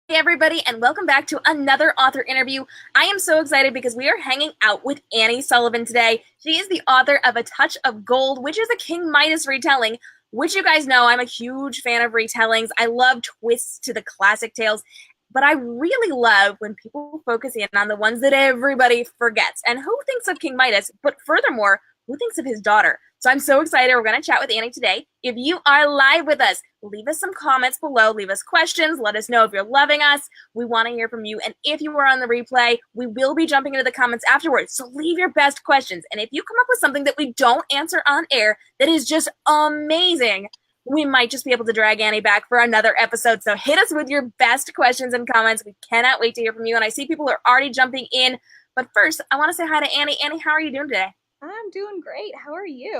Hey everybody, and welcome back to another author interview. I am so excited because we are hanging out with Annie Sullivan today. She is the author of A Touch of Gold, which is a King Midas retelling, which you guys know I'm a huge fan of retellings. I love twists to the classic tales, but I really love when people focus in on the ones that everybody forgets. And who thinks of King Midas, but furthermore, who thinks of his daughter? So I'm so excited. We're going to chat with Annie today. If you are live with us, leave us some comments below. Leave us questions. Let us know if you're loving us. We want to hear from you. And if you are on the replay, we will be jumping into the comments afterwards. So leave your best questions. And if you come up with something that we don't answer on air that is just amazing, we might just be able to drag Annie back for another episode. So hit us with your best questions and comments. We cannot wait to hear from you. And I see people are already jumping in. But first, I want to say hi to Annie. Annie, how are you doing today? I'm doing great. How are you?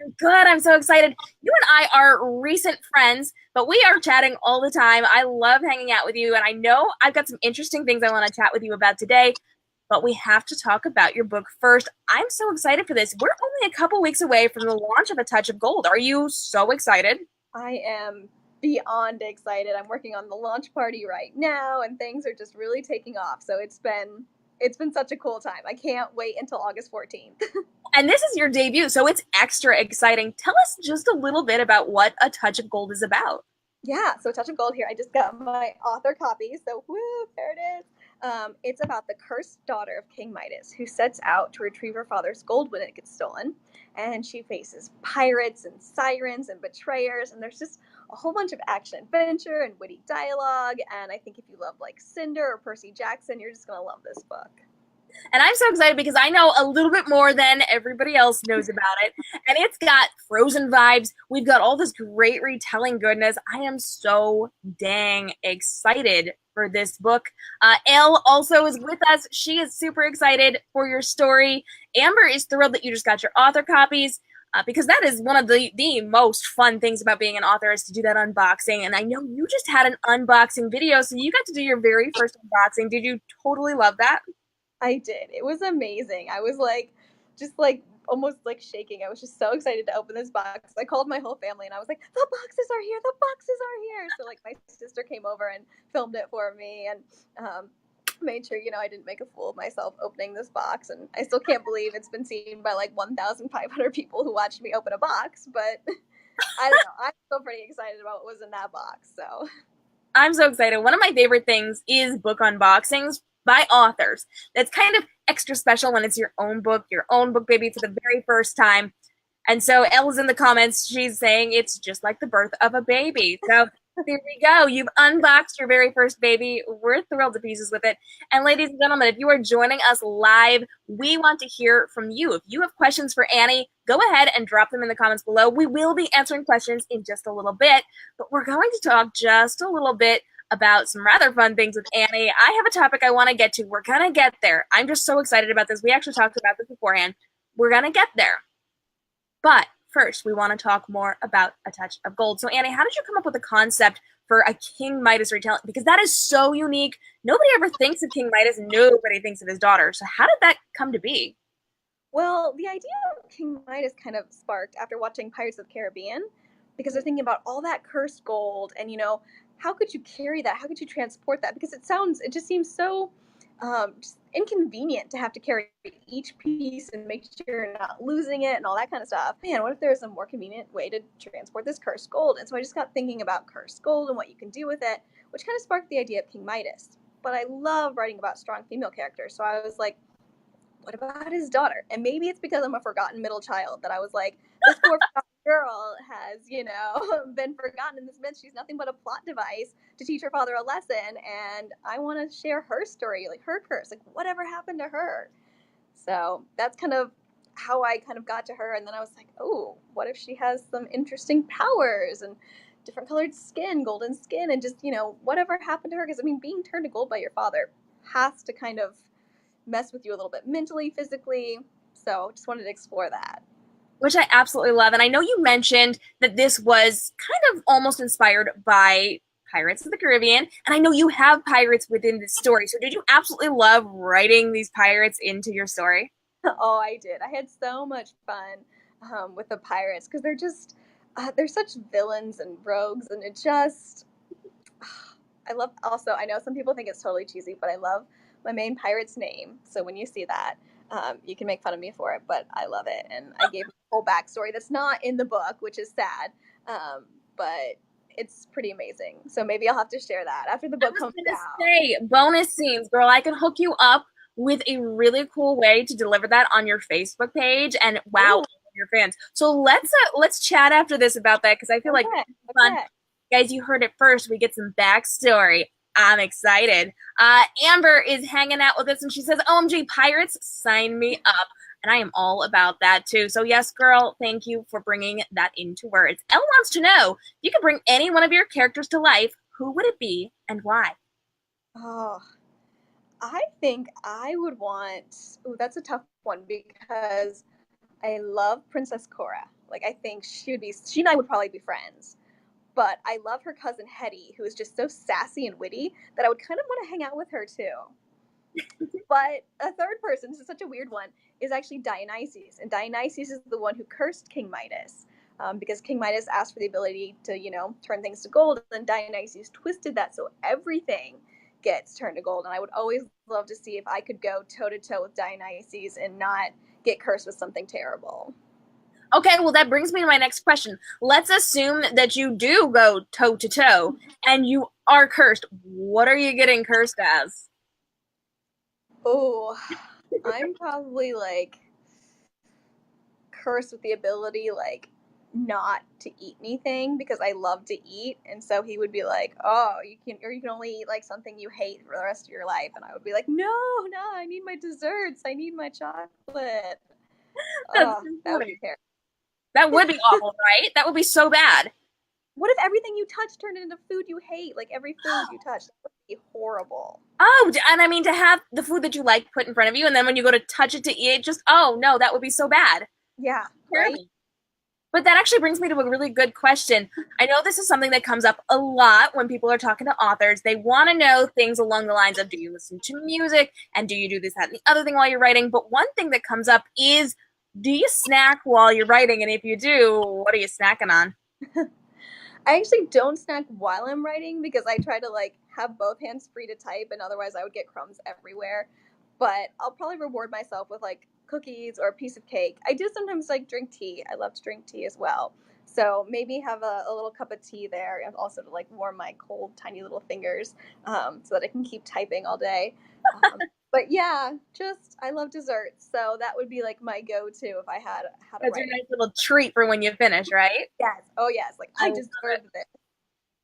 I'm good. I'm so excited. You and I are recent friends, but we are chatting all the time. I love hanging out with you, and I know I've got some interesting things I want to chat with you about today, but we have to talk about your book first. I'm so excited for this. We're only a couple weeks away from the launch of A Touch of Gold. Are you so excited? I am beyond excited. I'm working on the launch party right now and things are just really taking off. So it's been such a cool time. I can't wait until August 14th. And this is your debut, so it's extra exciting. Tell us just a little bit about what A Touch of Gold is about. Yeah, so Touch of Gold here. I just got my author copy, so woo, there it is. It's about the cursed daughter of King Midas who sets out to retrieve her father's gold when it gets stolen. And she faces pirates and sirens and betrayers, and there's just a whole bunch of action adventure and witty dialogue. And I think if you love like Cinder or Percy Jackson, you're just going to love this book. And I'm so excited because I know a little bit more than everybody else knows about it. And it's got Frozen vibes. We've got all this great retelling goodness. I am so dang excited for this book. Elle also is with us. She is super excited for your story. Amber is thrilled that you just got your author copies. Because that is one of the most fun things about being an author is to do that unboxing. And I know you just had an unboxing video, so you got to do your very first unboxing. Did you totally love that? I did. It was amazing. I was like, just like almost like shaking. I was just so excited to open this box. I called my whole family and I was like, the boxes are here. The boxes are here. So like my sister came over and filmed it for me and made sure, I didn't make a fool of myself opening this box. And I still can't believe it's been seen by like 1,500 people who watched me open a box. But I don't know. I'm still pretty excited about what was in that box. So I'm so excited. One of my favorite things is book unboxings by authors. That's kind of extra special when it's your own book, baby, for the very first time. And so Elle's in the comments. She's saying it's just like the birth of a baby. So there we go. You've unboxed your very first baby. We're thrilled to pieces with it. And ladies and gentlemen, if you are joining us live, we want to hear from you. If you have questions for Annie, go ahead and drop them in the comments below. We will be answering questions in just a little bit, but we're going to talk just a little bit about some rather fun things with Annie. I have a topic I want to get to. We're going to get there. I'm just so excited about this. We actually talked about this beforehand. We're going to get there. But first, we want to talk more about A Touch of Gold. So, Annie, how did you come up with the concept for a King Midas retelling? Because that is so unique. Nobody ever thinks of King Midas. Nobody thinks of his daughter. So, how did that come to be? well, the idea of King Midas kind of sparked after watching Pirates of the Caribbean because they're thinking about all that cursed gold and, how could you carry that? How could you transport that? Because it just seems so just inconvenient to have to carry each piece and make sure you're not losing it and all that kind of stuff. Man, what if there was a more convenient way to transport this cursed gold? And so I just got thinking about cursed gold and what you can do with it, which kind of sparked the idea of King Midas. But I love writing about strong female characters, so I was like, what about his daughter? And maybe it's because I'm a forgotten middle child that I was like, this poor girl has, been forgotten in this midst. She's nothing but a plot device to teach her father a lesson. And I want to share her story, like her curse, like whatever happened to her. So that's kind of how I kind of got to her. And then I was like, oh, what if she has some interesting powers and different colored skin, golden skin, and just, whatever happened to her? Because, I mean, being turned to gold by your father has to kind of mess with you a little bit mentally, physically. So just wanted to explore that. Which I absolutely love. And I know you mentioned that this was kind of almost inspired by Pirates of the Caribbean. And I know you have pirates within the story. So did you absolutely love writing these pirates into your story? Oh, I did. I had so much fun with the pirates because they're just they're such villains and rogues, and it just I love also, I know some people think it's totally cheesy, but I love my main pirate's name. So when you see that, you can make fun of me for it, but I love it. And I gave a whole backstory that's not in the book, which is sad. But it's pretty amazing. So maybe I'll have to share that after the I book was comes gonna out. say, bonus scenes, girl. I can hook you up with a really cool way to deliver that on your Facebook page, and wow, Ooh, your fans. So let's chat after this about that because I feel like okay, it's fun. okay. Guys, you heard it first. We get some backstory. I'm excited. Amber is hanging out with us, and she says, "OMG, pirates, sign me up." And I am all about that too. So yes, girl, thank you for bringing that into words. Elle wants to know, if you could bring any one of your characters to life, who would it be and why? Oh, I think I would want. Ooh, that's a tough one because I love Princess Cora. Like, I think she and I would probably be friends. But I love her cousin Hetty, who is just so sassy and witty that I would kind of want to hang out with her too. But a third person, this is such a weird one, is actually Dionysus. And Dionysus is the one who cursed King Midas. Because King Midas asked for the ability to, turn things to gold, and Dionysus twisted that so everything gets turned to gold. And I would always love to see if I could go toe to toe with Dionysus and not get cursed with something terrible. Okay, well, that brings me to my next question. Let's assume that you do go toe to toe and you are cursed. What are you getting cursed as? Oh, I'm probably like cursed with the ability like not to eat anything because I love to eat, and so he would be like, "Oh, you can only eat like something you hate for the rest of your life," and I would be like, "No, no, I need my desserts. I need my chocolate." That's Oh, so that would funny. be terrible. That would be awful, right? That would be so bad. What if everything you touch turned into food you hate? Like every food you touch, that would be horrible. Oh, and I mean to have the food that you like put in front of you, and then when you go to touch it to eat it, just oh no, that would be so bad. Yeah, right. Terrible. But that actually brings me to a really good question. I know this is something that comes up a lot when people are talking to authors. They want to know things along the lines of, do you listen to music? And do you do this, that, and the other thing while you're writing? But one thing that comes up is, do you snack while you're writing? And if you do, what are you snacking on? I actually don't snack while I'm writing because I try to like have both hands free to type, and otherwise I would get crumbs everywhere. But I'll probably reward myself with like cookies or a piece of cake. I do sometimes like drink tea. I love to drink tea as well. So maybe have a little cup of tea there, and also to like warm my cold, tiny little fingers, so that I can keep typing all day. But yeah, just I love desserts, so that would be like my go-to if I had a That's your writing. nice little treat for when you finish, right? Yes, oh yes, like I I love deserve this.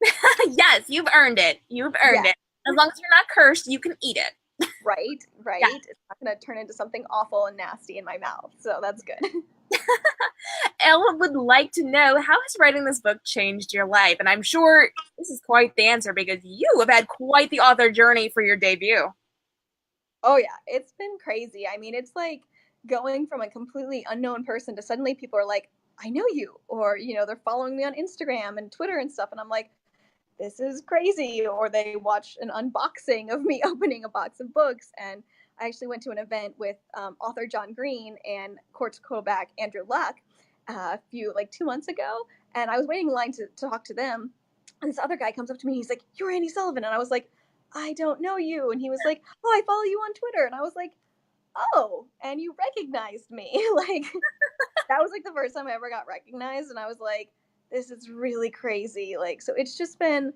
it. Yes, you've earned it. You've earned Yeah. it. As long as you're not cursed, you can eat it. Right, Yeah. right. It's not going to turn into something awful and nasty in my mouth. So that's good. Ella would like to know, how has writing this book changed your life? And I'm sure this is quite the answer because you have had quite the author journey for your debut. Oh, yeah. It's been crazy. I mean, it's like going from a completely unknown person to suddenly people are like, I know you. Or, they're following me on Instagram and Twitter and stuff. And I'm like, this is crazy. Or they watch an unboxing of me opening a box of books. And I actually went to an event with author John Green and Court Koback Andrew Luck a few, like 2 months ago. And I was waiting in line to talk to them. And this other guy comes up to me and he's like, "You're Andy Sullivan." And I was like, "I don't know you." And he was like, "Oh, I follow you on Twitter." And I was like, "Oh, and you recognized me." Like, that was like the first time I ever got recognized. And I was like, this is really crazy. Like, so it's just been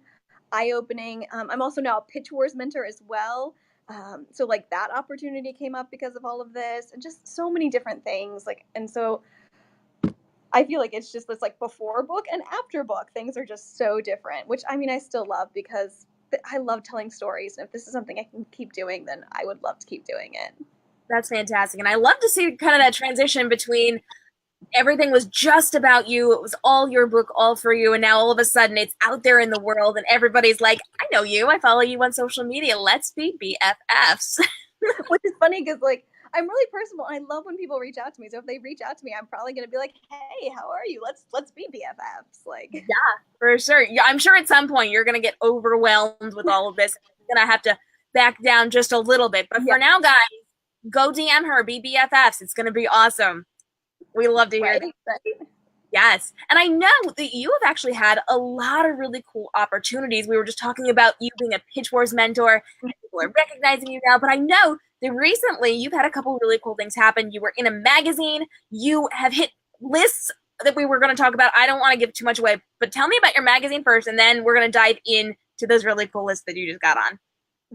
eye opening. I'm also now a Pitch Wars mentor as well. So like that opportunity came up because of all of this and just so many different things. Like, and so I feel like it's just this like before book and after book. Things are just so different, which I mean, I still love because I love telling stories. And if this is something I can keep doing, then I would love to keep doing it. That's fantastic. And I love to see kind of that transition between everything was just about you. It was all your book, all for you. And now all of a sudden it's out there in the world and everybody's like, I know you. I follow you on social media. Let's be BFFs. Which is funny because like I'm really personable and I love when people reach out to me. So if they reach out to me, I'm probably gonna be like, "Hey, how are you? Let's be BFFs." Like, Yeah, for sure. Yeah, I'm sure at some point you're going to get overwhelmed with all of this. You're going to have to back down just a little bit. But yeah, for now, guys, go DM her, be BFFs. It's going to be awesome. We love to hear right, that. right. Yes. And I know that you have actually had a lot of really cool opportunities. We were just talking about you being a Pitch Wars mentor, and people are recognizing you now. But I know that recently you've had a couple really cool things happen. You were in a magazine, you have hit lists that we were going to talk about. I don't want to give too much away, but tell me about your magazine first, and then we're going to dive into those really cool lists that you just got on.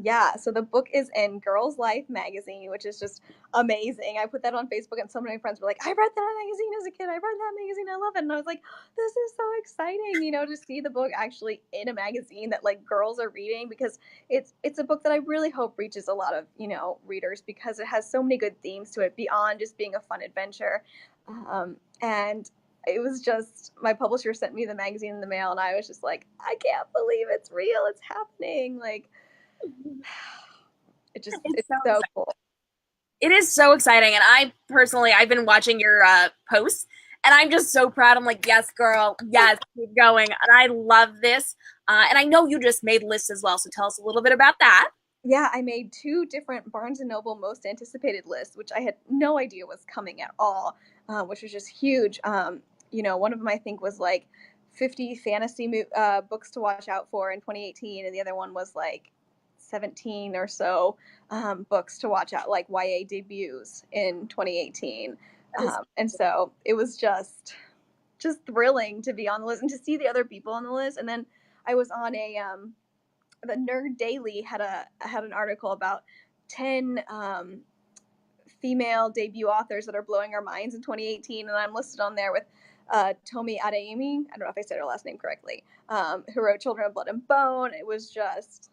Yeah, so the book is in Girls Life magazine, which is just amazing. I put that on Facebook, and so many friends were like, I read that magazine as a kid. I read that magazine. I love it. And I was like, this is so exciting, to see the book actually in a magazine that like girls are reading, because it's a book that I really hope reaches a lot of, readers, because it has so many good themes to it beyond just being a fun adventure. And it was just, my publisher sent me the magazine in the mail, and I was just like, I can't believe it's real. It's happening. Like, It's it's so so exciting. cool. It is so exciting. And I've been watching your posts, and I'm just so proud. I'm like, yes, girl, yes, keep going. And I love this. And I know you just made lists as well. So tell us a little bit about that. Yeah, I made two different Barnes and Noble most anticipated lists, which I had no idea was coming at all, which was just huge. One of them I think was like 50 fantasy books to watch out for in 2018, and the other one was like 17 or so books to watch out, like YA debuts in 2018. And so it was just thrilling to be on the list and to see the other people on the list. And then I was on the Nerd Daily had an article about 10 female debut authors that are blowing our minds in 2018, and I'm listed on there with Tomi Adeyemi. I don't know if I said her last name correctly. Who wrote Children of Blood and Bone. It was just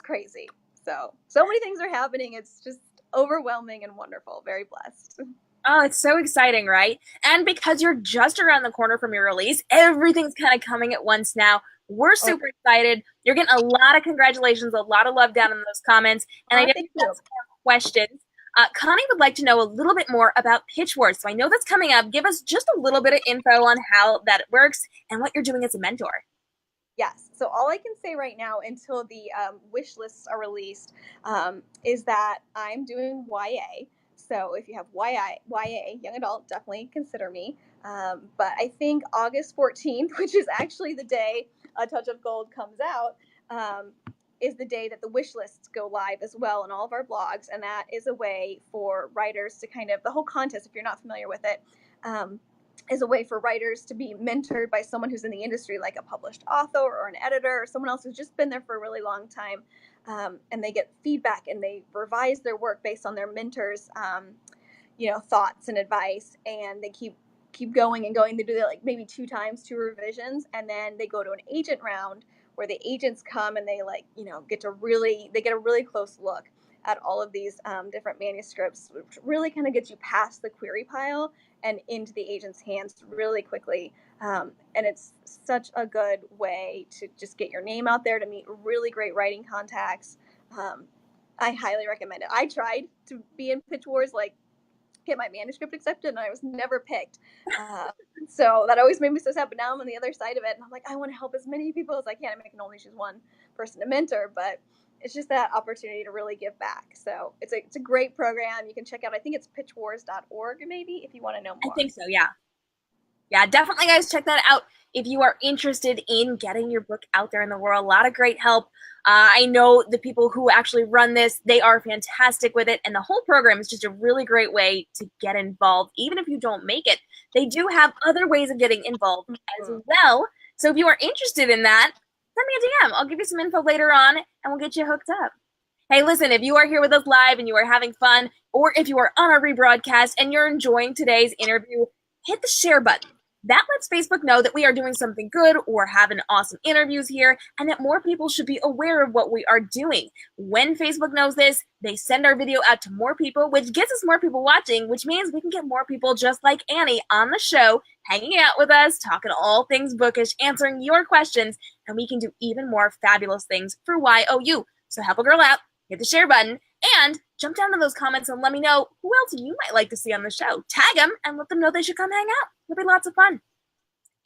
crazy. So many things are happening. It's just overwhelming and wonderful. Very blessed. Oh, it's so exciting, right? And because you're just around the corner from your release, everything's kind of coming at once now. We're super excited. You're getting a lot of congratulations, a lot of love down in those comments. And I know Thank you've you. got some more questions. Connie would like to know a little bit more about Pitch Wars. So I know that's coming up. Give us just a little bit of info on how that works and what you're doing as a mentor. Yes. So all I can say right now until the wish lists are released is that I'm doing YA. So if you have YA, young adult, definitely consider me. But I think August 14th, which is actually the day A Touch of Gold comes out, is the day that the wish lists go live as well in all of our blogs. And that is a way for writers to the whole contest, if you're not familiar with it, is a way for writers to be mentored by someone who's in the industry, like a published author or an editor or someone else who's just been there for a really long time. And they get feedback and they revise their work based on their mentors, thoughts and advice. And they keep going and going. They do that like maybe 2 revisions, and then they go to an agent round where the agents come and they get a really close look at all of these different manuscripts, which really kind of gets you past the query pile and into the agent's hands really quickly. And it's such a good way to just get your name out there, to meet really great writing contacts. I highly recommend it. I tried to be in Pitch Wars, get my manuscript accepted, and I was never picked. So that always made me so sad. But now I'm on the other side of it, and I'm like, I want to help as many people as I can. I can only choose one person to mentor, but it's just that opportunity to really give back. So it's a great program. You can check out. I think it's pitchwars.org maybe if you want to know I more. think so, yeah. Yeah, definitely, guys, check that out if you are interested in getting your book out there in the world. A lot of great help. I know the people who actually run this, they are fantastic with it, and the whole program is just a really great way to get involved. Even if you don't make it, they do have other ways of getting involved as well. So if you are interested in that, send me a DM. I'll give you some info later on, and we'll get you hooked up. Hey, listen, if you are here with us live and you are having fun, or if you are on a rebroadcast and you're enjoying today's interview, hit the share button. That lets Facebook know that we are doing something good or having awesome interviews here, and that more people should be aware of what we are doing. When Facebook knows this, they send our video out to more people, which gets us more people watching, which means we can get more people just like Annie on the show, hanging out with us, talking all things bookish, answering your questions, and we can do even more fabulous things for YOU. So help a girl out, hit the share button, and jump down to those comments and let me know who else you might like to see on the show. Tag them and let them know they should come hang out. It'll be lots of fun.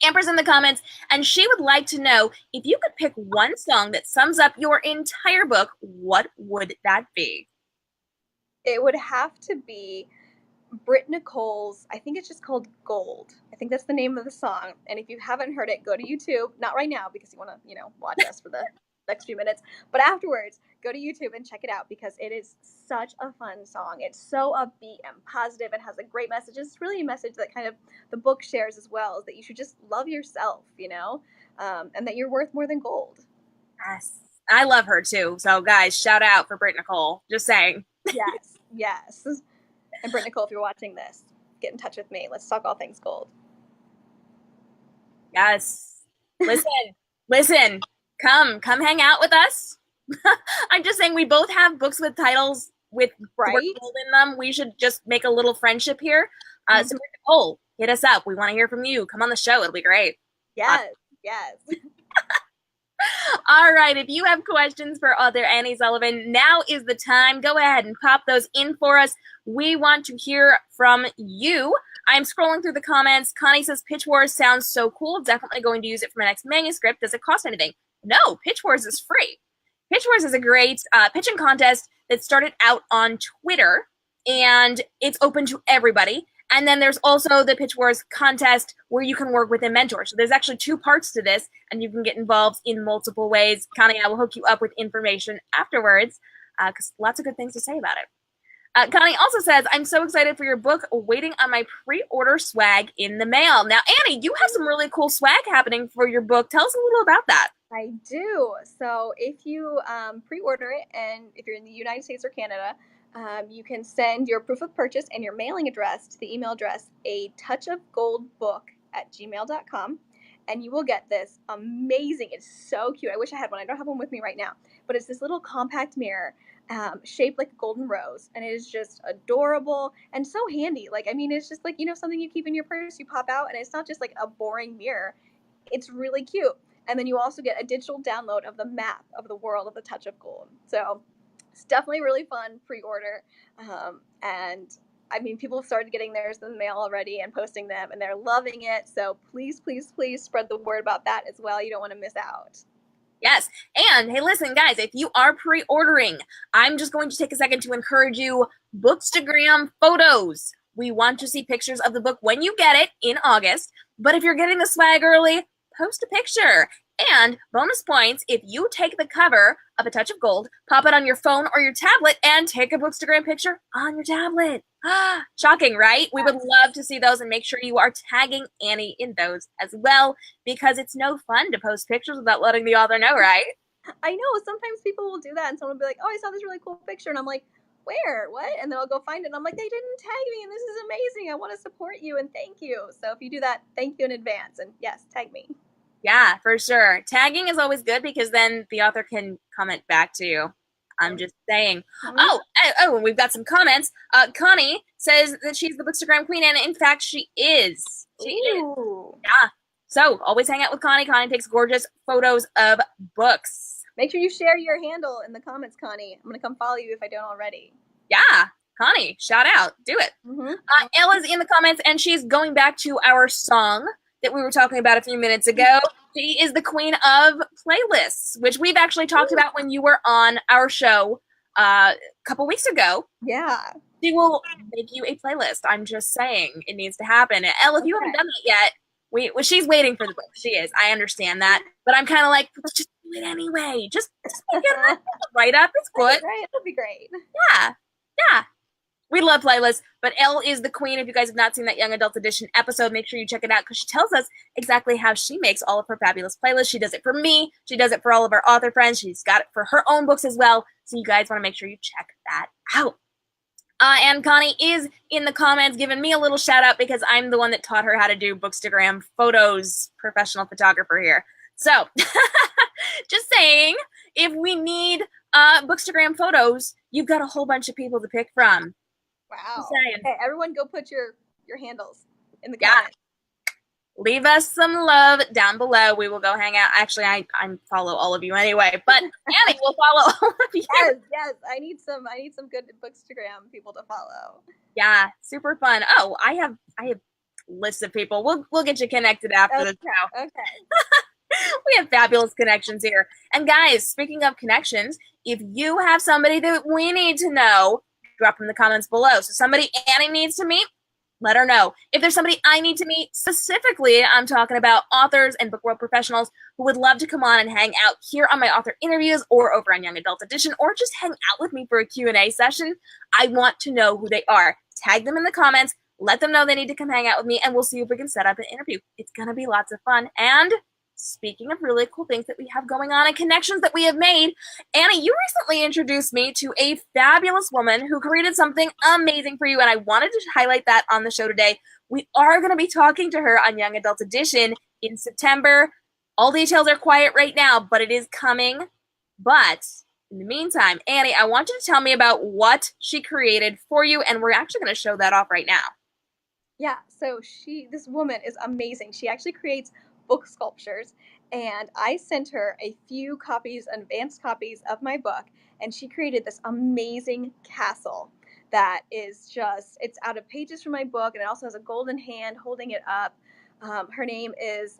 Amber's in the comments, and she would like to know if you could pick one song that sums up your entire book, what would that be? It would have to be Britt Nicole's, I think it's just called Gold. I think that's the name of the song. And if you haven't heard it, go to YouTube. Not right now because you want to, watch us for the next few minutes. But afterwards, go to YouTube and check it out because it is such a fun song. It's so upbeat and positive and has a great message. It's really a message that kind of the book shares as well, is that you should just love yourself, and that you're worth more than gold. Yes. I love her too. So guys, shout out for Britt Nicole. Just saying. Yes. And Britt Nicole, if you're watching this, get in touch with me. Let's talk all things gold. Yes. Listen. Come hang out with us. I'm just saying we both have books with titles with the word gold in them. We should just make a little friendship here. So Britt Nicole, hit us up. We want to hear from you. Come on the show. It'll be great. Yes. All right, if you have questions for author Annie Sullivan, now is the time. Go ahead and pop those in for us. We want to hear from you. I'm scrolling through the comments. Connie says, Pitch Wars sounds so cool. Definitely going to use it for my next manuscript. Does it cost anything? No, Pitch Wars is free. Pitch Wars is a great pitching contest that started out on Twitter, and it's open to everybody. And then there's also the Pitch Wars contest where you can work with a mentor. So there's actually 2 parts to this, and you can get involved in multiple ways. Connie, I will hook you up with information afterwards because lots of good things to say about it. Connie also says, I'm so excited for your book, waiting on my pre-order swag in the mail. Now, Annie, you have some really cool swag happening for your book. Tell us a little about that. I do. So if you pre-order it, and if you're in the United States or Canada, you can send your proof of purchase and your mailing address to the email address atouchofgoldbook@gmail.com, and you will get this amazing, it's so cute. I wish I had one. I don't have one with me right now, but it's this little compact mirror shaped like a golden rose, and it is just adorable and so handy. It's just like, something you keep in your purse, you pop out, and it's not just like a boring mirror. It's really cute. And then you also get a digital download of the map of the world of the Touch of Gold. So it's definitely really fun pre-order. And people have started getting theirs in the mail already and posting them, and they're loving it. So please, please, please spread the word about that as well. You don't want to miss out. Yes. And hey, listen, guys, if you are pre-ordering, I'm just going to take a second to encourage you, Bookstagram photos. We want to see pictures of the book when you get it in August. But if you're getting the swag early, post a picture. And bonus points if you take the cover of A Touch of Gold, pop it on your phone or your tablet, and take a Bookstagram picture on your tablet. Shocking, right? We would love to see those, and make sure you are tagging Annie in those as well, because it's no fun to post pictures without letting the author know, right? I know. Sometimes people will do that, and someone will be like, oh, I saw this really cool picture, and I'm like, where? What? And then I'll go find it, and I'm like, they didn't tag me, and this is amazing. I want to support you, and thank you. So if you do that, thank you in advance, and yes, tag me. Yeah, for sure. Tagging is always good because then the author can comment back to you. I'm just saying. Oh, and we've got some comments. Connie says that she's the Bookstagram queen, and in fact, she is. She is. Yeah. So always hang out with Connie. Connie takes gorgeous photos of books. Make sure you share your handle in the comments, Connie. I'm going to come follow you if I don't already. Yeah. Connie, shout out. Do it. Ella's in the comments, and she's going back to our song that we were talking about a few minutes ago. She is the queen of playlists, which we've actually talked about when you were on our show a couple weeks ago. Yeah. She will make you a playlist. I'm just saying it needs to happen. Elle, if you haven't done that yet, she's waiting for the book. She is. I understand that. But I'm kind of like, let's just do it anyway. Just get it right up. It's good. Right. It'll be great. Yeah. Yeah. We love playlists, but Elle is the queen. If you guys have not seen that Young Adult Edition episode, make sure you check it out because she tells us exactly how she makes all of her fabulous playlists. She does it for me. She does it for all of our author friends. She's got it for her own books as well. So you guys want to make sure you check that out. And Connie is in the comments giving me a little shout out because I'm the one that taught her how to do Bookstagram photos, professional photographer here. So just saying, if we need Bookstagram photos, you've got a whole bunch of people to pick from. Wow. Okay, everyone go put your handles in the comments. Yeah. Leave us some love down below. We will go hang out. Actually, I follow all of you anyway, but Annie will follow all of you. Yes. I need some good Bookstagram people to follow. Yeah, super fun. Oh, I have lists of people. We'll get you connected after the show. Okay. We have fabulous connections here. And guys, speaking of connections, if you have somebody that we need to know, drop them in the comments below. So somebody Annie needs to meet, let her know. If there's somebody I need to meet, specifically, I'm talking about authors and book world professionals who would love to come on and hang out here on my author interviews or over on Young Adult Edition, or just hang out with me for a Q&A session. I want to know who they are. Tag them in the comments. Let them know they need to come hang out with me, and we'll see if we can set up an interview. It's going to be lots of fun. And speaking of really cool things that we have going on and connections that we have made, Annie, you recently introduced me to a fabulous woman who created something amazing for you, and I wanted to highlight that on the show today. We are going to be talking to her on Young Adult Edition in September. All details are quiet right now, but it is coming. But in the meantime, Annie, I want you to tell me about what she created for you, and we're actually going to show that off right now. Yeah, so this woman is amazing. She actually creates book sculptures, and I sent her a few copies, advanced copies of my book, and she created this amazing castle that is just, it's out of pages from my book, and it also has a golden hand holding it up. Her name is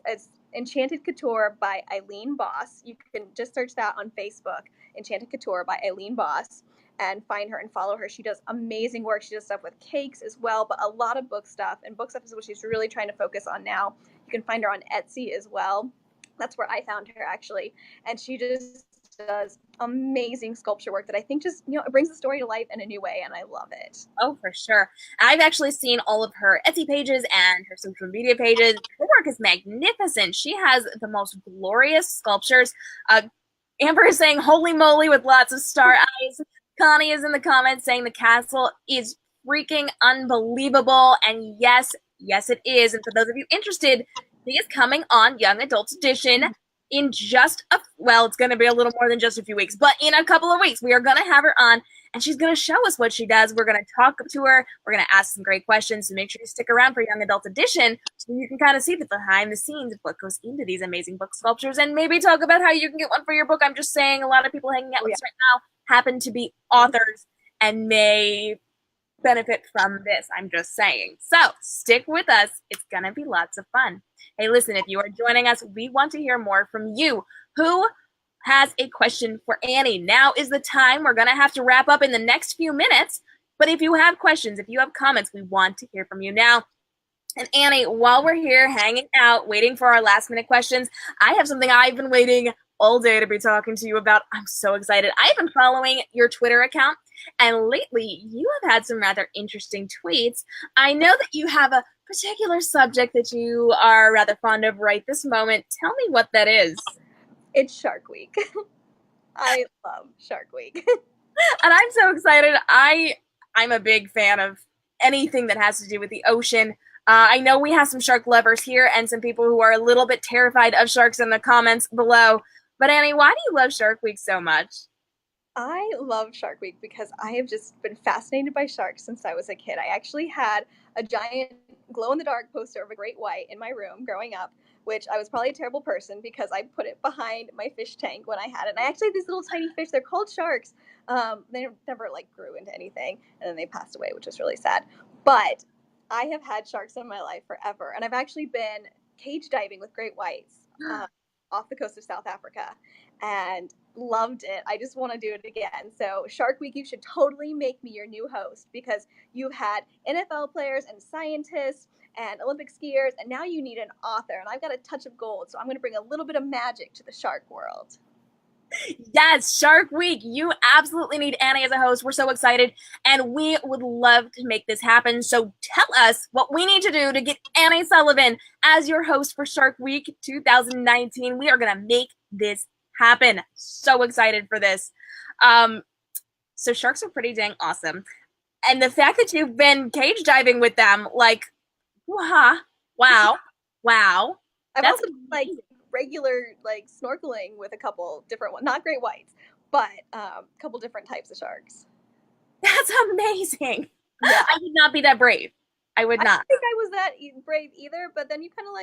Enchanted Couture by Eileen Boss. You can just search that on Facebook, Enchanted Couture by Eileen Boss, and find her and follow her. She does amazing work. She does stuff with cakes as well, but a lot of book stuff, and book stuff is what she's really trying to focus on now. You can find her on Etsy as well. That's where I found her, actually. And she just does amazing sculpture work that I think just, it brings the story to life in a new way, and I love it. Oh, for sure. I've actually seen all of her Etsy pages and her social media pages. Her work is magnificent. She has the most glorious sculptures. Amber is saying, holy moly, with lots of star eyes. Connie is in the comments saying the castle is freaking unbelievable. And yes, it is. And for those of you interested, she is coming on Young Adult Edition in just it's going to be a little more than just a few weeks, but in a couple of weeks, we are going to have her on, and she's going to show us what she does. We're going to talk to her. We're going to ask some great questions, so make sure you stick around for Young Adult Edition so you can kind of see the behind the scenes of what goes into these amazing book sculptures, and maybe talk about how you can get one for your book. I'm just saying, a lot of people hanging out with us right now happen to be authors and may benefit from this. I'm just saying. So stick with us. It's going to be lots of fun. Hey, listen, if you are joining us, we want to hear more from you. Who has a question for Annie? Now is the time. We're going to have to wrap up in the next few minutes. But if you have questions, if you have comments, we want to hear from you now. And Annie, while we're here hanging out, waiting for our last minute questions, I have something I've been waiting all day to be talking to you about. I'm so excited. I've been following your Twitter account, and lately you have had some rather interesting tweets. I know that you have a particular subject that you are rather fond of right this moment. Tell me what that is. It's Shark Week. I love Shark Week. And I'm so excited. I'm a big fan of anything that has to do with the ocean. I know we have some shark lovers here and some people who are a little bit terrified of sharks in the comments below. But Annie, why do you love Shark Week so much? I love Shark Week because I have just been fascinated by sharks since I was a kid. I actually had a giant glow-in-the-dark poster of a great white in my room growing up, which I was probably a terrible person because I put it behind my fish tank when I had it. And I actually had these little tiny fish. They're called sharks. They never grew into anything, and then they passed away, which was really sad. But I have had sharks in my life forever, and I've actually been cage diving with great whites off the coast of South Africa, and loved it. I just want to do it again. So Shark Week, you should totally make me your new host because you've had NFL players and scientists and Olympic skiers, and now you need an author, and I've got a touch of gold, so I'm going to bring a little bit of magic to the shark world. Yes, Shark Week. You absolutely need Annie as a host. We're so excited, and we would love to make this happen. So tell us what we need to do to get Annie Sullivan as your host for Shark Week 2019. We are going to make this happen. So excited for this. So sharks are pretty dang awesome. And the fact that you've been cage diving with them, wow. I've also regular snorkeling with a couple different ones, not great whites, but a couple different types of sharks. That's amazing. Yeah. I would not be that brave. I would not. I don't think I was that brave either, but then you kind of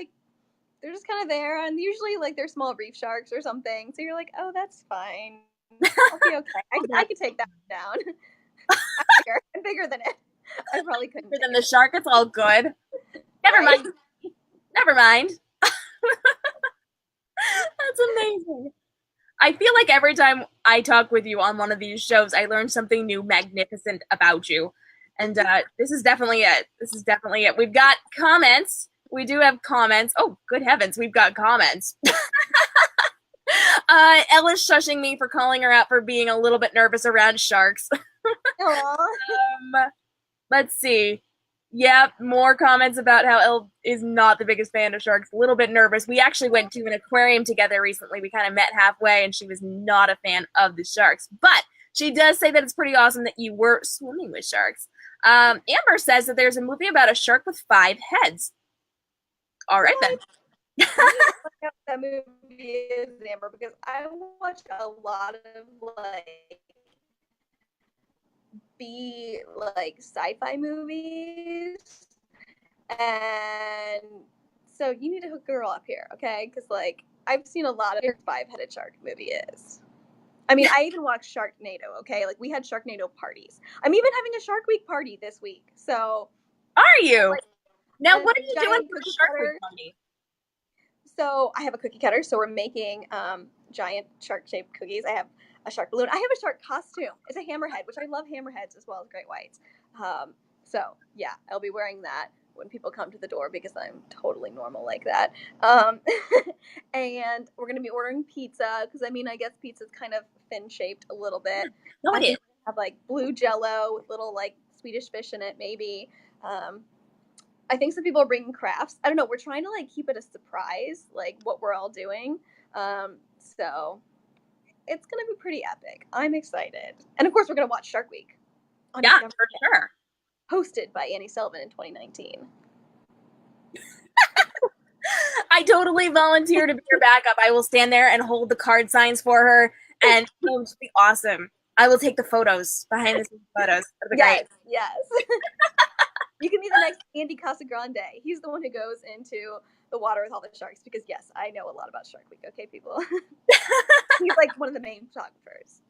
they're just kind of there, and usually they're small reef sharks or something, so you're like, oh, that's fine. I'll be okay. I could take that down. I'm bigger than it. I probably couldn't. Bigger than the shark, it's all good. Never mind. Never mind. That's amazing. I feel like every time I talk with you on one of these shows, I learn something new, magnificent about you. And this is definitely it. This is definitely it. We've got comments. We do have comments. Oh, good heavens, we've got comments. Ella's shushing me for calling her out for being a little bit nervous around sharks. Let's see. Yep, more comments about how Elle is not the biggest fan of sharks. A little bit nervous. We actually went to an aquarium together recently. We kind of met halfway, and she was not a fan of the sharks. But she does say that it's pretty awesome that you were swimming with sharks. Amber says that there's a movie about a shark with 5 heads. All right, then. That movie is, Amber, because I watch a lot of sci-fi movies, and so you need to hook a girl up here, okay? Because I've seen a lot of your 5-headed shark movie is. I mean, I even watched Sharknado, okay? We had Sharknado parties. I'm even having a Shark Week party this week. So are you? Now, what are you doing for the Shark Week party? So I have a cookie cutter. So we're making giant shark-shaped cookies. I have a shark balloon. I have a shark costume. It's a hammerhead, which I love hammerheads as well as great whites. So yeah, I'll be wearing that when people come to the door because I'm totally normal like that. And we're gonna be ordering pizza because I guess pizza's kind of fin-shaped a little bit. No, it is. Have blue Jello with little Swedish fish in it, maybe. I think some people are bringing crafts. I don't know. We're trying to keep it a surprise, what we're all doing. So it's gonna be pretty epic. I'm excited, and of course we're gonna watch Shark Week. Yeah, for sure. Hosted by Annie Sullivan in 2019. I totally volunteer to be your backup. I will stand there and hold the card signs for her, and it will just be awesome. I will take the photos, behind the scenes photos. That'll be great. Yes. You can be the next Andy Casagrande. He's the one who goes into the water with all the sharks because, yes, I know a lot about Shark Week, okay, people? He's one of the main photographers.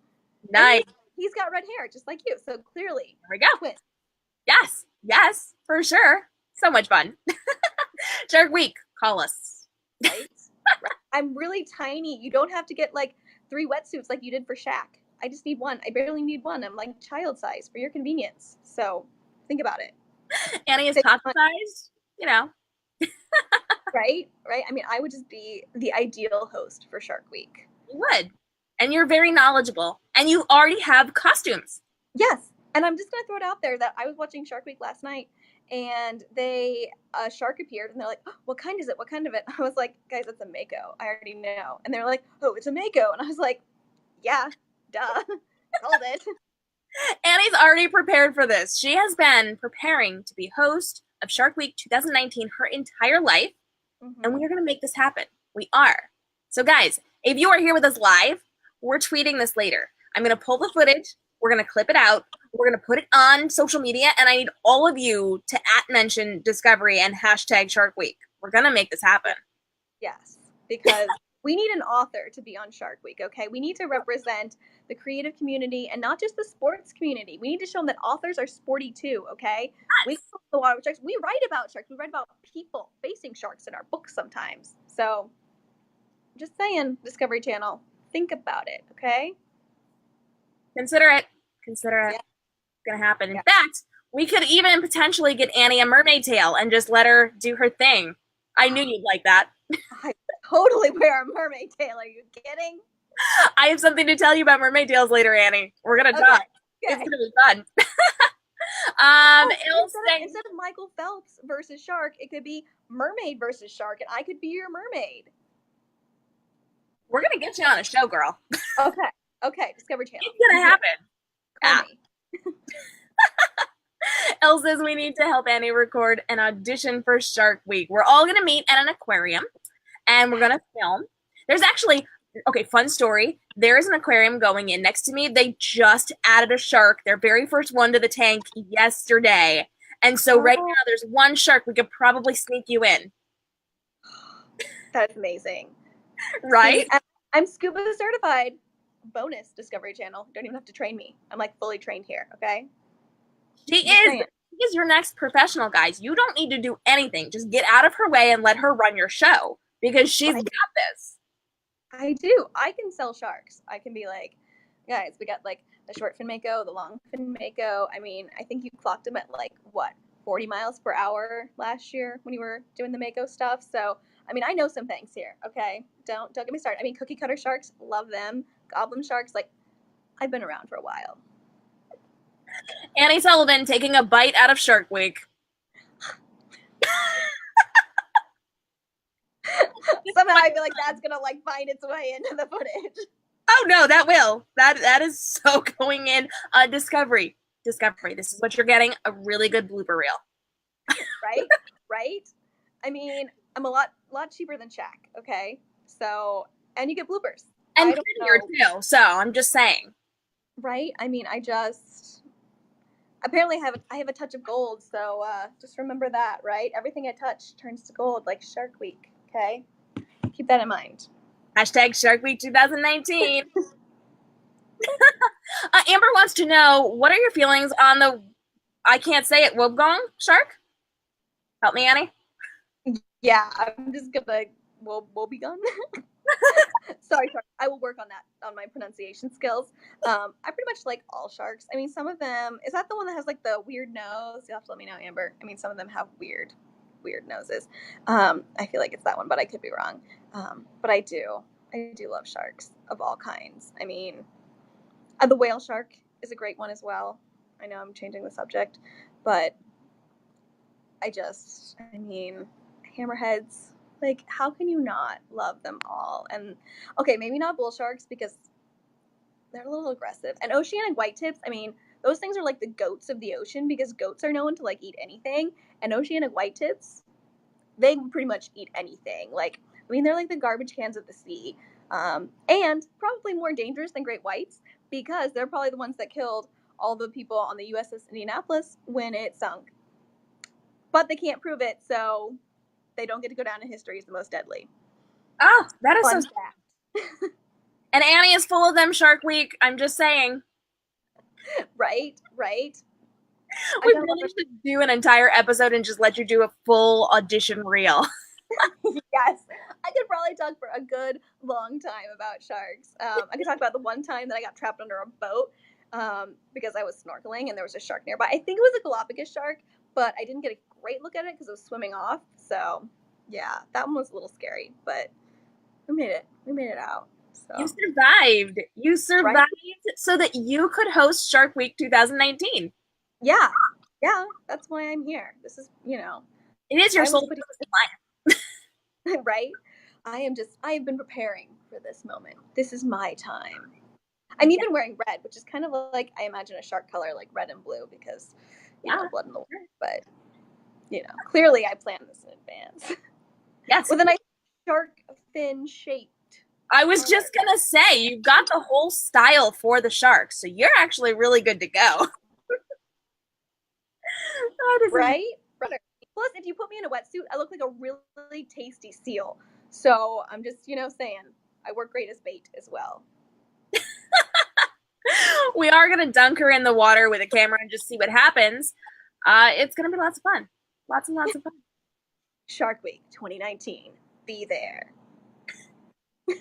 Nice. He's got red hair, just like you, so clearly. There we go. Twins. Yes, for sure. So much fun. Shark Week, call us. Right? I'm really tiny. You don't have to get 3 wetsuits like you did for Shaq. I just need one. I barely need one. I'm child size for your convenience. So think about it. Annie is top size, Right? I would just be the ideal host for Shark Week. You would. And you're very knowledgeable. And you already have costumes. Yes. And I'm just going to throw it out there that I was watching Shark Week last night, and a shark appeared, and they're like, oh, what kind is it? What kind of it? I was like, guys, it's a mako. I already know. And they're like, oh, it's a mako. And I was like, yeah, duh. Called it. Annie's already prepared for this. She has been preparing to be host of Shark Week 2019 her entire life, and we are going to make this happen. We are. So, guys, if you are here with us live, we're tweeting this later. I'm going to pull the footage. We're going to clip it out. We're going to put it on social media, and I need all of you to @mention Discovery and hashtag Shark Week. We're going to make this happen. Yes, because we need an author to be on Shark Week, okay? We need to represent the creative community and not just the sports community. We need to show them that authors are sporty too, okay? Yes. We talk a lot about sharks. We write about sharks. We write about people facing sharks in our books sometimes. So, just saying, Discovery Channel, think about it, okay? Consider it. Yeah. It's going to happen. In fact, we could even potentially get Annie a mermaid tail and just let her do her thing. I knew you'd like that. I totally wear a mermaid tail. Are you kidding? I have something to tell you about mermaid tails later, Annie. We're going to talk. Okay. It's going to be fun. Instead of Michael Phelps versus shark, it could be mermaid versus shark, and I could be your mermaid. We're going to get you on a show, girl. Okay, Discovery Channel. It's going to happen. Call me. Elle says we need to help Annie record an audition for Shark Week. We're all going to meet at an aquarium, and we're going to film. There's actually, fun story. There is an aquarium going in next to me. They just added a shark, their very first one to the tank yesterday. And so right now there's one shark. We could probably sneak you in. That's amazing. Right? See, I'm scuba certified. Bonus, Discovery Channel. You don't even have to train me. I'm fully trained here, okay? She is your next professional, guys. You don't need to do anything. Just get out of her way and let her run your show because she's got this. I do. I can sell sharks. I can be like, guys, we got like the short fin mako, the long fin mako. I mean, I think you clocked them at like what, 40 miles per hour last year when you were doing the mako stuff. So, I mean, I know some things here. Okay, don't get me started. I mean, cookie cutter sharks, love them. Goblin sharks, like I've been around for a while. Annie Sullivan taking a bite out of Shark Week. Somehow I feel like that's gonna like find its way into the footage. Oh no, that will. That is so going in. Discovery. Discovery. This is what you're getting. A really good blooper reel. Right? Right? I mean, I'm a lot cheaper than Shaq, okay? So, and you get bloopers. And I don't prettier know. too. So I'm just saying. Right? I mean, I just apparently I have a touch of gold, so just remember that, right? Everything I touch turns to gold like Shark Week, okay? Keep that in mind. Hashtag Shark Week 2019. Amber wants to know, what are your feelings on the, I can't say it, Wobgong shark? Help me, Annie. Yeah, I'm just gonna we'll be gone. sorry, I will work on that on my pronunciation skills. I pretty much like all sharks. I mean, some of them, is that the one that has like the weird nose? You'll have to let me know, Amber. I mean, some of them have weird noses. I feel like it's that one, but I could be wrong. But I do love sharks of all kinds. I mean, the whale shark is a great one as well. I know I'm changing the subject, but I mean, hammerheads, like, how can you not love them all? And okay, maybe not bull sharks because they're a little aggressive. And oceanic whitetips, I mean, those things are like the goats of the ocean because goats are known to like eat anything. And oceanic whitetips, they pretty much eat anything. Like, I mean, they're like the garbage cans of the sea. And probably more dangerous than great whites because they're probably the ones that killed all the people on the USS Indianapolis when it sunk. But they can't prove it, so they don't get to go down in history as the most deadly. Oh, that is Fun so. fact. And Annie is full of them Shark Week. I'm just saying. Right? Right? We really should do an entire episode and just let you do a full audition reel. Yes. I could probably talk for a good long time about sharks. I could talk about the one time that I got trapped under a boat because I was snorkeling and there was a shark nearby. I think it was a Galapagos shark, but I didn't get a great look at it because it was swimming off. So, yeah, that one was a little scary, but we made it. We made it out. So. You survived. You survived right? So that you could host Shark Week 2019. Yeah. Yeah. That's why I'm here. This is, it is your soul client. Right? I have been preparing for this moment. This is my time. I'm even wearing red, which is kind of like, I imagine a shark color, like red and blue, because, blood in the water. But, clearly I planned this in advance. Yes. With a nice shark fin shaped. I was just going to say, you've got the whole style for the shark, so you're actually really good to go. Right? Plus, if you put me in a wetsuit, I look like a really tasty seal. So I'm just, saying, I work great as bait as well. We are going to dunk her in the water with a camera and just see what happens. It's going to be lots of fun. Lots and lots of fun. Shark Week 2019. Be there. This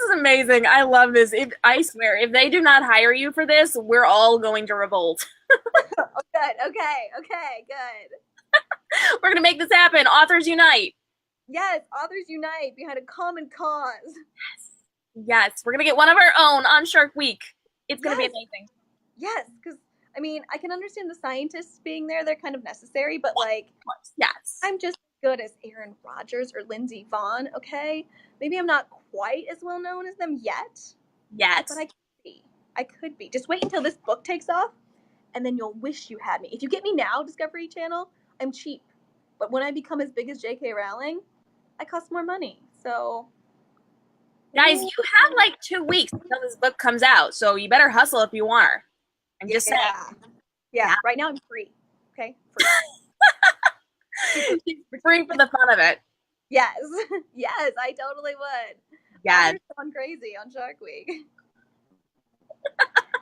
is amazing. I love this. I swear, if they do not hire you for this, we're all going to revolt. Oh, good. Okay, good. We're going to make this happen. Authors unite. Yes, authors unite behind a common cause. Yes, we're going to get one of our own on Shark Week. It's going to be amazing. Yes, because, I mean, I can understand the scientists being there. They're kind of necessary, but, like, yes, I'm just as good as Aaron Rodgers or Lindsey Vonn, okay? Maybe I'm not quite as well known as them yet. Yet. But I could be. I could be. Just wait until this book takes off, and then you'll wish you had me. If you get me now, Discovery Channel, I'm cheap. But when I become as big as J.K. Rowling, I cost more money. So, guys, you have like 2 weeks until this book comes out, so you better hustle if you want her. I'm just saying. Yeah, right now I'm free. Okay? Free. Free for the fun of it. Yes. Yes, I totally would. Yeah. Authors gone crazy on Shark Week.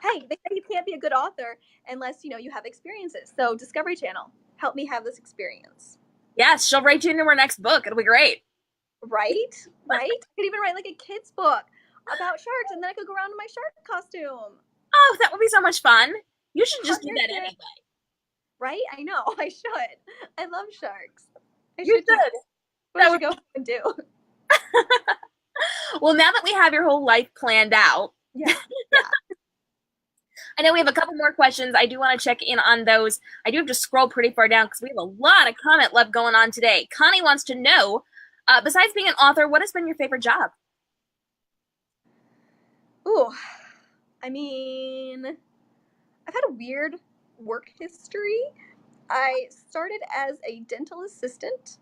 Hey, they say you can't be a good author unless, you have experiences. So, Discovery Channel, help me have this experience. Yes, she'll write you into her next book. It'll be great. Right? Right? I could even write like a kid's book about sharks, and then I could go around in my shark costume. Oh, that would be so much fun. You should just do that Partnership. anyway. Right? I know. I should. I love sharks. I You should do that. should. What I That should would. go and do. Well, now that we have your whole life planned out, Yeah. Yeah. I know we have a couple more questions. I do want to check in on those. I do have to scroll pretty far down because we have a lot of comment left going on today. Connie wants to know, besides being an author, what has been your favorite job? Ooh. I mean, I've had a weird work history. I started as a dental assistant.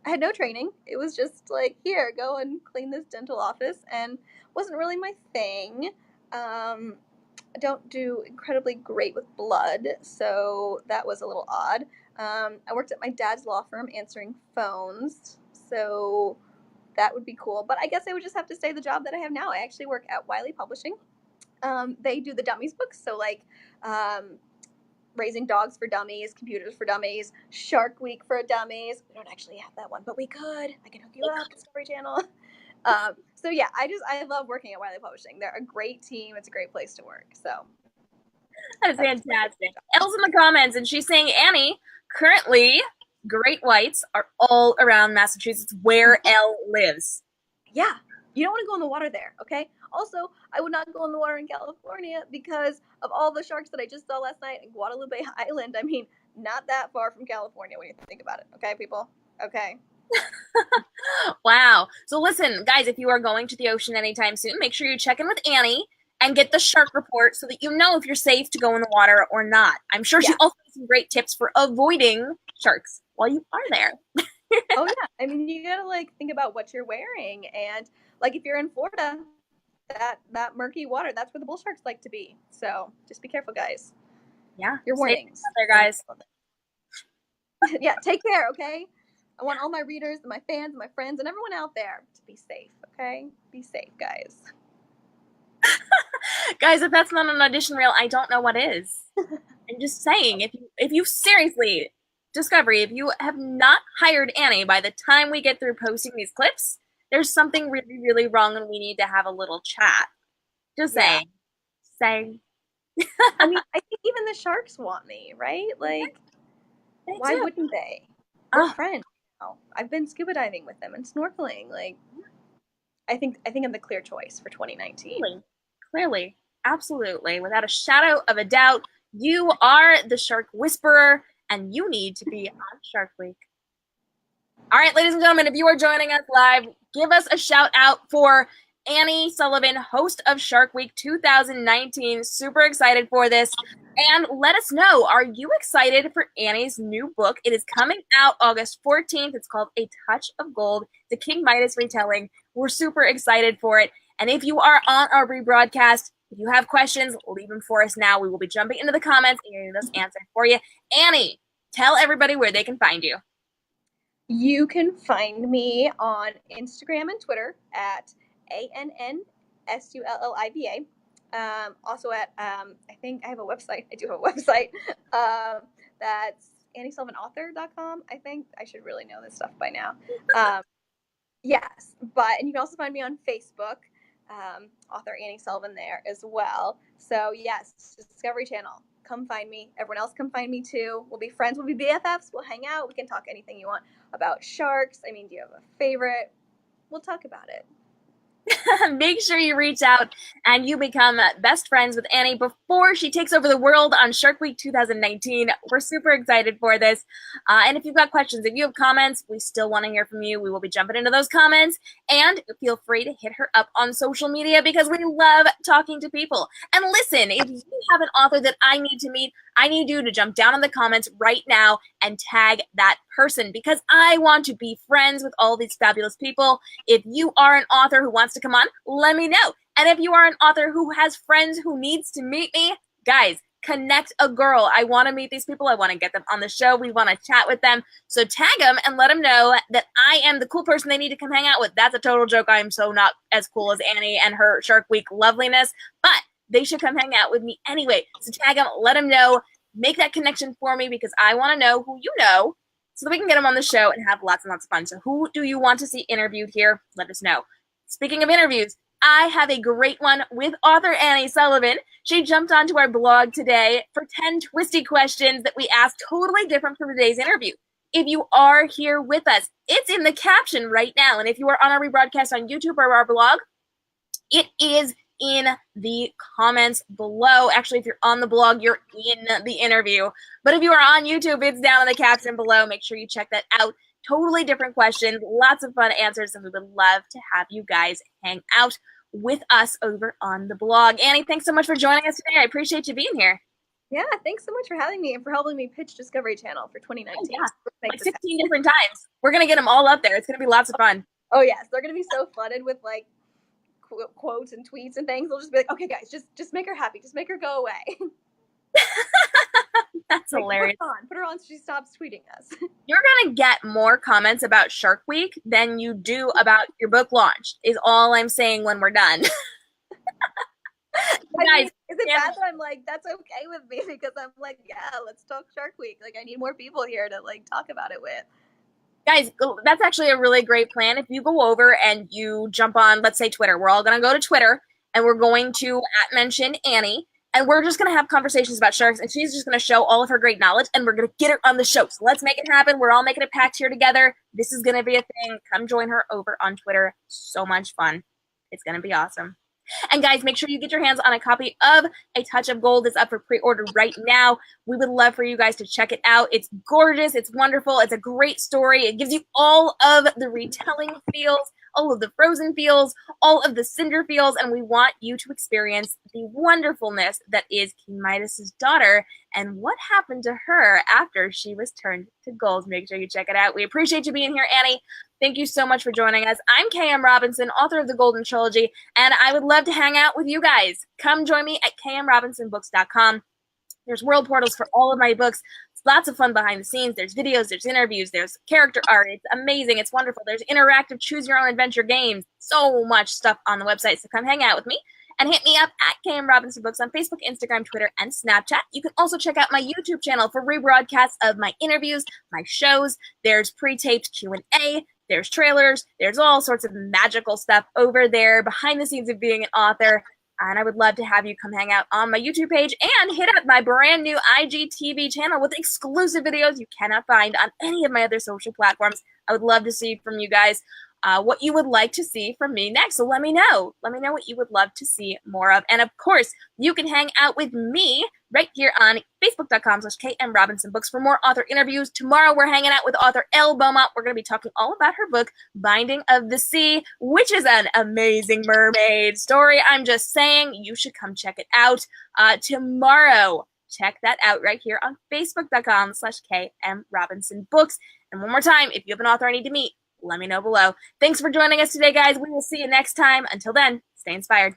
I had no training. It was just like, here, go and clean this dental office, and wasn't really my thing. I don't do incredibly great with blood, so that was a little odd. I worked at my dad's law firm answering phones, so that would be cool. But I guess I would just have to say the job that I have now. I actually work at Wiley Publishing. They do the dummies books, so like Raising Dogs for Dummies, Computers for Dummies, Shark Week for Dummies. We don't actually have that one, but we could. I can hook you up, Discovery Channel. So yeah, I love working at Wiley Publishing. They're a great team. It's a great place to work. So That is fantastic. Elle's in the comments, and she's saying, Annie, currently, great whites are all around Massachusetts, where Elle lives. Yeah, you don't want to go in the water there, okay? Also, I would not go in the water in California because of all the sharks that I just saw last night in Guadalupe Island. I mean, not that far from California when you think about it, okay, people? Okay. Wow. So listen, guys, if you are going to the ocean anytime soon, make sure you check in with Annie and get the shark report so that you know if you're safe to go in the water or not. I'm sure she also has some great tips for avoiding sharks while you are there. Oh yeah, I mean, you gotta like think about what you're wearing, and like if you're in Florida, that murky water, that's where the bull sharks like to be. So just be careful, guys. Yeah, your warnings there, guys. Yeah, take care, okay? I want all my readers and my fans and my friends and everyone out there to be safe, okay? Be safe, guys. Guys, if that's not an audition reel, I don't know what is. I'm just saying, if you seriously, Discovery, if you have not hired Annie by the time we get through posting these clips, there's something really, really wrong and we need to have a little chat. Just saying. Saying. I mean, I think even the sharks want me, right? Like, why wouldn't they? We're friends now. I've been scuba diving with them and snorkeling. Like, I think I'm the clear choice for 2019. Clearly. Absolutely. Without a shadow of a doubt, you are the shark whisperer and you need to be on Shark Week. All right, ladies and gentlemen, if you are joining us live, give us a shout out for Annie Sullivan, host of Shark Week 2019. Super excited for this. And let us know, are you excited for Annie's new book? It is coming out August 14th. It's called A Touch of Gold. It's a King Midas retelling. We're super excited for it. And if you are on our rebroadcast, if you have questions, leave them for us now. We will be jumping into the comments and getting those answered for you. Annie, tell everybody where they can find you. You can find me on Instagram and Twitter at ANNSULLIVA. Also at, I think I have a website. I do have a website. That's AnnieSullivanAuthor.com. I think I should really know this stuff by now. Yes, and you can also find me on Facebook, author Annie Sullivan there as well. So yes, Discovery Channel. Come find me. Everyone else come find me too. We'll be friends. We'll be BFFs. We'll hang out. We can talk anything you want about sharks. I mean, do you have a favorite? We'll talk about it. Make sure you reach out and you become best friends with Annie before she takes over the world on Shark Week 2019. We're super excited for this. And if you've got questions, if you have comments, we still want to hear from you. We will be jumping into those comments. And feel free to hit her up on social media because we love talking to people. And listen, if you have an author that I need to meet, I need you to jump down in the comments right now and tag that person because I want to be friends with all these fabulous people. If you are an author who wants to come on, let me know. And if you are an author who has friends who needs to meet me, guys, connect a girl. I want to meet these people. I want to get them on the show. We want to chat with them. So tag them and let them know that I am the cool person they need to come hang out with. That's a total joke. I'm so not as cool as Annie and her Shark Week loveliness, but they should come hang out with me anyway. So tag them, let them know, make that connection for me because I want to know who you know so that we can get them on the show and have lots and lots of fun. So who do you want to see interviewed here? Let us know. Speaking of interviews, I have a great one with author Annie Sullivan. She jumped onto our blog today for 10 twisty questions that we asked totally different from today's interview. If you are here with us, it's in the caption right now. And if you are on our rebroadcast on YouTube or our blog, it is in the comments below. Actually, if you're on the blog, you're in the interview. But if you are on YouTube, it's down in the caption below. Make sure you check that out. Totally different questions, lots of fun answers, and we would love to have you guys hang out with us over on the blog. Annie, thanks so much for joining us today. I appreciate you being here. Yeah, thanks so much for having me and for helping me pitch Discovery Channel for 2019. Oh, yeah. Like 16 different times. We're going to get them all up there. It's going to be lots of fun. Oh, yes. They're going to be so flooded with, like, quotes and tweets and things. They'll just be like, okay, guys, just make her happy. Just make her go away. That's like, hilarious. Put her on so she stops tweeting us. You're going to get more comments about Shark Week than you do about your book launch, is all I'm saying when we're done. Guys, is it bad that I'm like, that's okay with me? Because I'm like, yeah, let's talk Shark Week. Like, I need more people here to, like, talk about it with. Guys, that's actually a really great plan. If you go over and you jump on, let's say, Twitter, we're all going to go to Twitter, and we're going to @mention Annie, and we're just going to have conversations about sharks, and she's just going to show all of her great knowledge, and we're going to get her on the show. So let's make it happen. We're all making a pact here together. This is going to be a thing. Come join her over on Twitter. So much fun. It's going to be awesome. And guys, make sure you get your hands on a copy of A Touch of Gold. It's up for pre-order right now. We would love for you guys to check it out. It's gorgeous. It's wonderful. It's a great story. It gives you all of the retelling feels, all of the frozen feels, all of the cinder feels, and we want you to experience the wonderfulness that is King Midas's daughter and what happened to her after she was turned to gold. Make sure you check it out. We appreciate you being here, Annie. Thank you so much for joining us. I'm K.m. Robinson, author of the Golden Trilogy, and I would love to hang out with you guys. Come join me at k.m.robinsonbooks.com. There's world portals for all of my books. It's lots of fun behind the scenes. There's videos, there's interviews, there's character art. It's amazing. It's wonderful. There's interactive choose-your-own-adventure games. So much stuff on the website, so come hang out with me. And hit me up at K.m. Robinson Books on Facebook, Instagram, Twitter, and Snapchat. You can also check out my YouTube channel for rebroadcasts of my interviews, my shows. There's pre-taped Q&A. There's trailers. There's all sorts of magical stuff over there behind the scenes of being an author. And I would love to have you come hang out on my YouTube page and hit up my brand new IGTV channel with exclusive videos you cannot find on any of my other social platforms. I would love to see from you guys what you would like to see from me next. So let me know. Let me know what you would love to see more of. And of course, you can hang out with me right here on Facebook.com/KMRobinsonBooks for more author interviews. Tomorrow, we're hanging out with author Elle Beaumont. We're going to be talking all about her book, Binding of the Sea, which is an amazing mermaid story. I'm just saying, you should come check it out tomorrow. Check that out right here on Facebook.com/KMRobinsonBooks. And one more time, if you have an author I need to meet, let me know below. Thanks for joining us today, guys. We will see you next time. Until then, stay inspired.